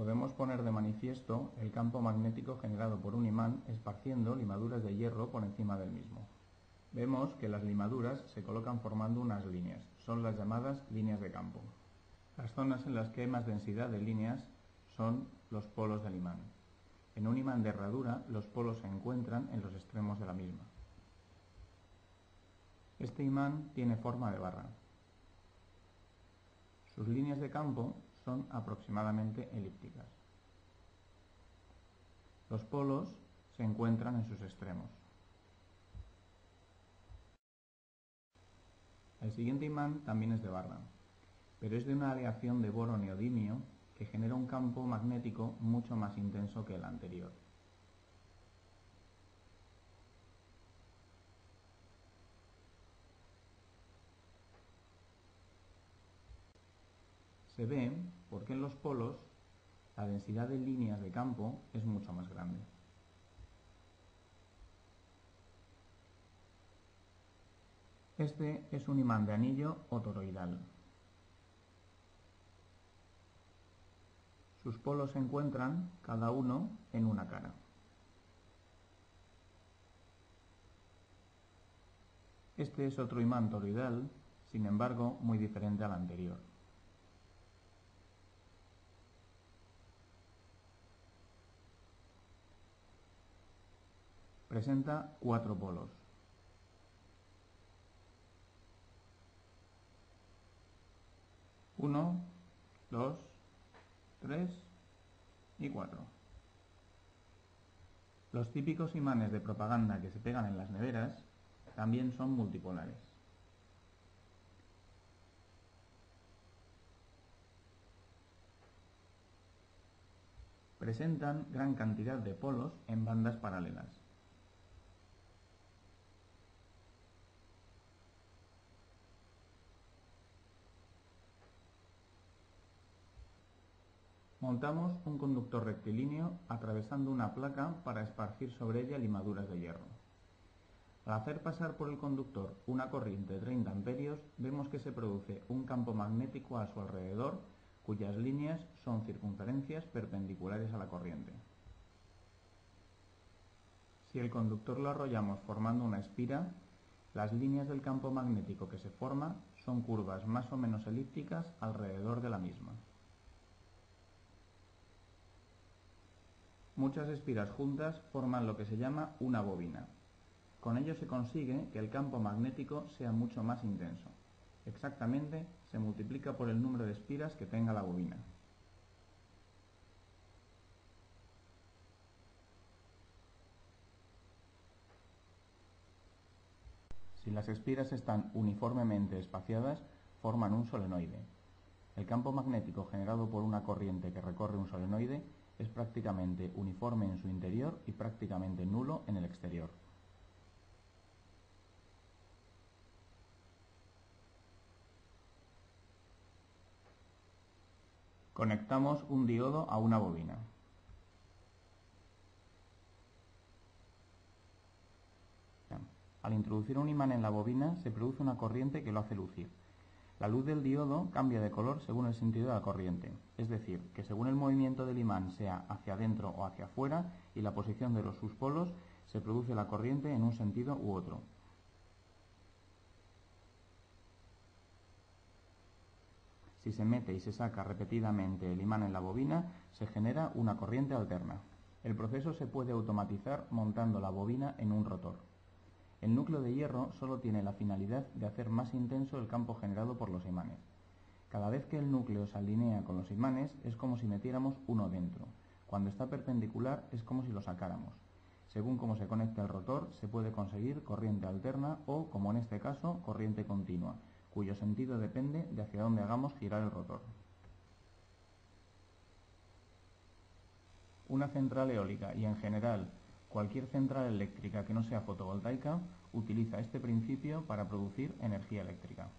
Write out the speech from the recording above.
podemos poner de manifiesto el campo magnético generado por un imán esparciendo limaduras de hierro por encima del mismo. Vemos que las limaduras se colocan formando unas líneas, son las llamadas líneas de campo. Las zonas en las que hay más densidad de líneas son los polos del imán. En un imán de herradura, los polos se encuentran en los extremos de la misma. Este imán tiene forma de barra. Sus líneas de campo son aproximadamente elípticas. Los polos se encuentran en sus extremos. El siguiente imán también es de barra, pero es de una aleación de boro neodimio que genera un campo magnético mucho más intenso que el anterior. Se ve porque en los polos la densidad de líneas de campo es mucho más grande. Este es un imán de anillo o toroidal. Sus polos se encuentran cada uno en una cara. Este es otro imán toroidal, sin embargo, muy diferente al anterior. Presenta 4 polos. Uno, 2, 3 y 4. Los típicos imanes de propaganda que se pegan en las neveras también son multipolares. Presentan gran cantidad de polos en bandas paralelas. Montamos un conductor rectilíneo atravesando una placa para esparcir sobre ella limaduras de hierro. Al hacer pasar por el conductor una corriente de 30 amperios, vemos que se produce un campo magnético a su alrededor, cuyas líneas son circunferencias perpendiculares a la corriente. Si el conductor lo arrollamos formando una espira, las líneas del campo magnético que se forma son curvas más o menos elípticas alrededor de la misma. Muchas espiras juntas forman lo que se llama una bobina. Con ello se consigue que el campo magnético sea mucho más intenso. Exactamente, se multiplica por el número de espiras que tenga la bobina. Si las espiras están uniformemente espaciadas, forman un solenoide. El campo magnético generado por una corriente que recorre un solenoide es prácticamente uniforme en su interior y prácticamente nulo en el exterior. Conectamos un diodo a una bobina. Al introducir un imán en la bobina se produce una corriente que lo hace lucir. La luz del diodo cambia de color según el sentido de la corriente, es decir, que según el movimiento del imán sea hacia adentro o hacia afuera y la posición de sus polos, se produce la corriente en un sentido u otro. Si se mete y se saca repetidamente el imán en la bobina, se genera una corriente alterna. El proceso se puede automatizar montando la bobina en un rotor. El núcleo de hierro solo tiene la finalidad de hacer más intenso el campo generado por los imanes. Cada vez que el núcleo se alinea con los imanes es como si metiéramos uno dentro. Cuando está perpendicular es como si lo sacáramos. Según cómo se conecte el rotor, se puede conseguir corriente alterna o, como en este caso, corriente continua, cuyo sentido depende de hacia dónde hagamos girar el rotor. Una central eólica y, en general, cualquier central eléctrica que no sea fotovoltaica utiliza este principio para producir energía eléctrica.